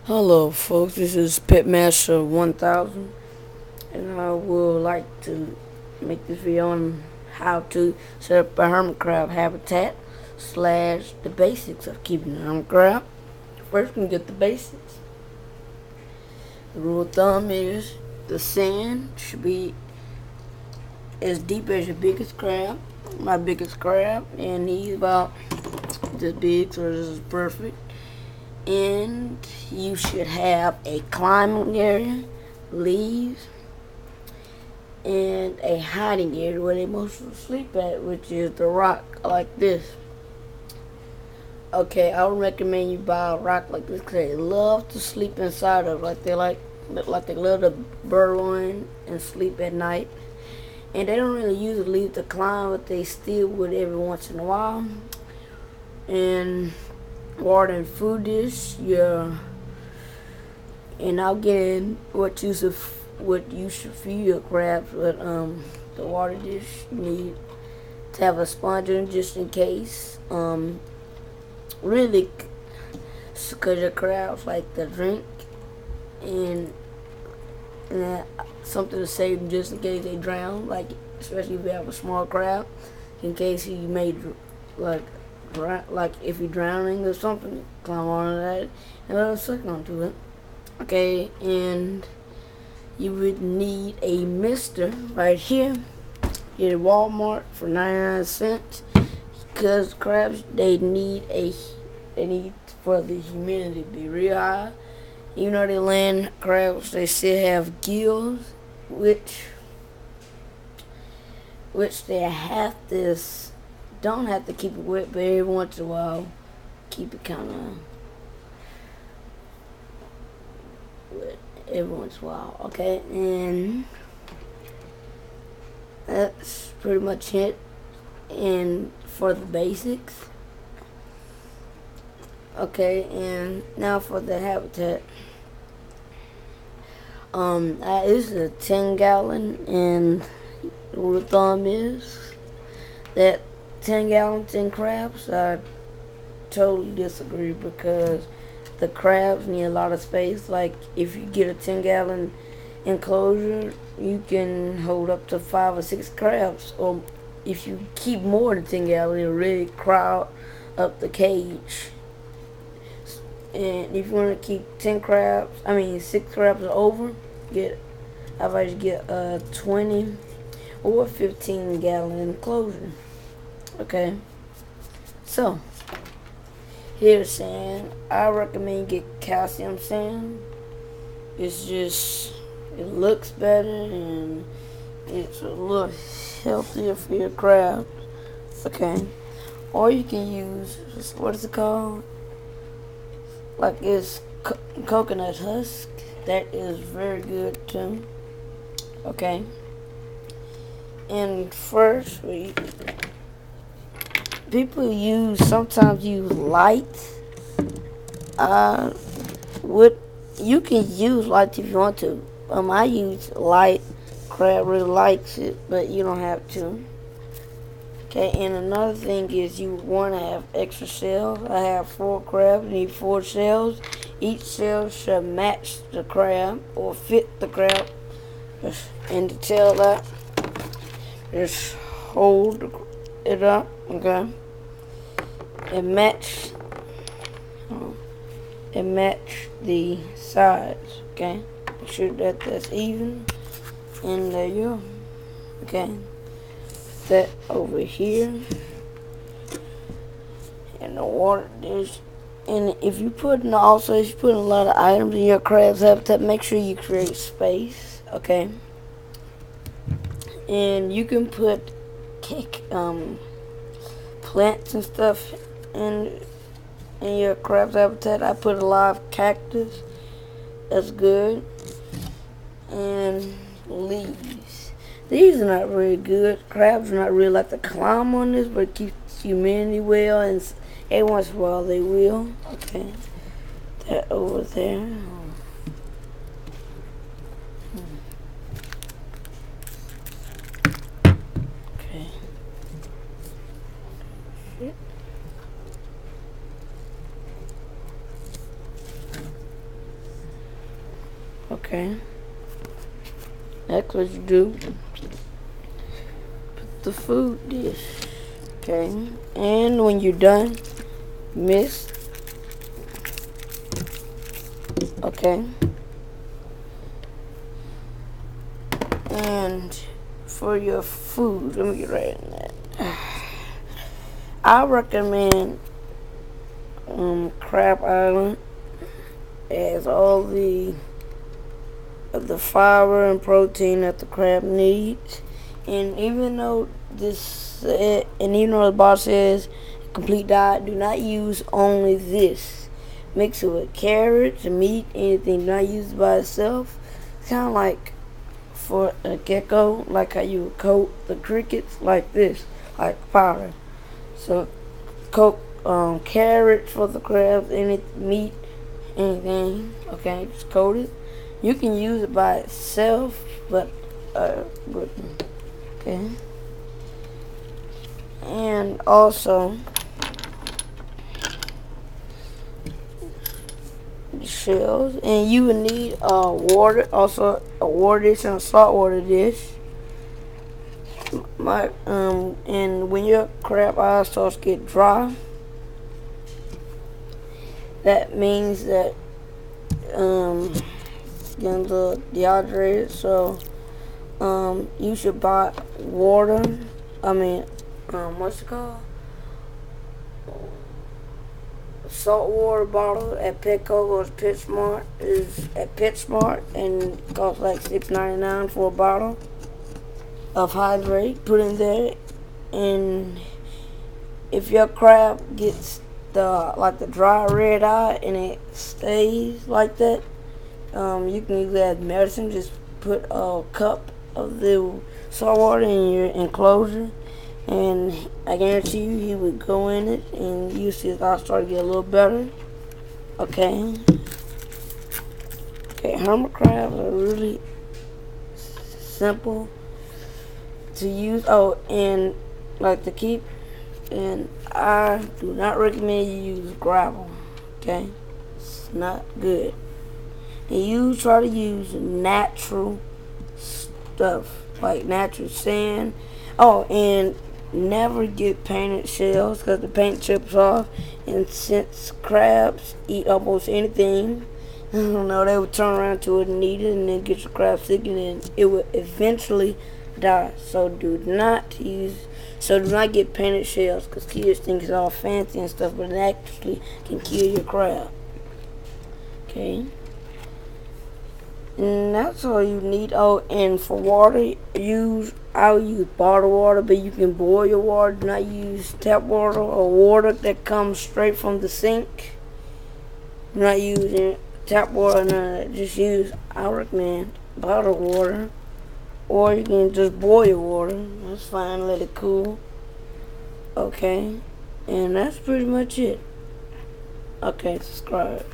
Hello folks, this is Pitmaster 1000 and I would like to make this video on how to set up a hermit crab habitat slash the basics of keeping a hermit crab. First we can get the basics. The rule of thumb is the sand should be as deep as your biggest crab. My biggest crab, and he's about this big, so this is perfect. And you should have a climbing area, leaves, and a hiding area where they mostly sleep at, which is the rock like this. Okay, I would recommend you buy a rock like this because they love to sleep inside of, like they love to burrow in and sleep at night. And they don't really usually leave to climb, but they still would every once in a while. And water and food dish, yeah. And I'll get in what you should feed your crabs. But the water dish, you need to have a sponge in just in case. Really, because your crabs like to drink, and something to save them just in case they drown. Like especially if you have a small crab, in case you may like if you're drowning or something, climb on that and let it suck onto it. Okay, and you would need a mister right here. Get at Walmart for 99 cents because crabs they need for the humidity to be real high. Even though they land crabs, they still have gills, which they don't have to keep it wet, but every once in a while, keep it kind of wet every once in a while. Okay, and that's pretty much it. And for the basics, okay, and now for the habitat. This is a 10-gallon, and the rule of thumb is that 10 gallons, 10 crabs. I totally disagree because the crabs need a lot of space. Like if you get a 10-gallon enclosure, you can hold up to 5 or 6 crabs. Or if you keep more than 10 gallons, it'll really crowd up the cage. And if you want to keep 6 crabs or over, I'd advise you get a 20 or 15-gallon enclosure. Okay, so here's sand. I recommend you get calcium sand. It looks better and it's a little healthier for your crab. Okay, or you can use, what is it called? Like it's coconut husk. That is very good too. Okay, and first people sometimes use light. You can use light if you want to. I use light. Crab really likes it, but you don't have to. Okay, and another thing is you want to have extra shells. I have 4 crabs. You need 4 shells. Each shell should match the crab or fit the crab. And to tell that, just hold it up, okay, and match the sides, okay. Make sure that that's even, and there you go. Okay, that over here, and the water dish. And if you put a lot of items in your crab's habitat, make sure you create space, okay. And you can put plants and stuff in your crab's habitat. I put a lot of cactus. That's good. And leaves. These are not really good. Crabs are not really like to climb on this, but it keeps humidity well, and every once in a while they will. Okay. That over there. Okay. Okay, that's what you do. Put the food dish. Okay, and when you're done, mist. Okay, and for your food, let me get right in that. I recommend Crab Island. It has all the fiber and protein that the crab needs. And even though the box says complete diet, do not use only this. Mix it with carrots, meat, anything. Do not use it by itself. It's kind of like for a gecko, like how you would coat the crickets, like this, like powder. So coat carrots for the crabs, any meat, anything. Okay, just coat it. You can use it by itself, but okay. And also shells, and you would need water, also a water dish and a salt water dish. And when your crab eye starts to get dry, that means that it's getting a little dehydrated. So you should buy water. What's it called? Salt water bottle at Petco or PetSmart is at PetSmart, and it costs like $6.99 for a bottle of hydrate. Put in there, and if your crab gets the dry red eye and it stays like that, you can use that as medicine. Just put a cup of the salt water in your enclosure, and I guarantee you he would go in it, and you see his eye start to get a little better. Okay. Okay, hermit crabs are really simple to use. Oh, and like to keep, and I do not recommend you use gravel. Okay, it's not good. And you try to use natural stuff like natural sand. Oh, and never get painted shells because the paint chips off. And since crabs eat almost anything, I don't know, they would turn around to it and eat it, and then get your crab sick, and then it would eventually die. So do not get painted shells, because kids think it's all fancy and stuff, but it actually can kill your crab. Okay. And that's all you need. Oh, and for water, I'll use bottled water, but you can boil your water. Do not use tap water or water that comes straight from the sink. Do not use tap water, none of that. Just use, I recommend, bottled water. Or you can just boil your water. That's fine, let it cool. Okay. And that's pretty much it. Okay, subscribe.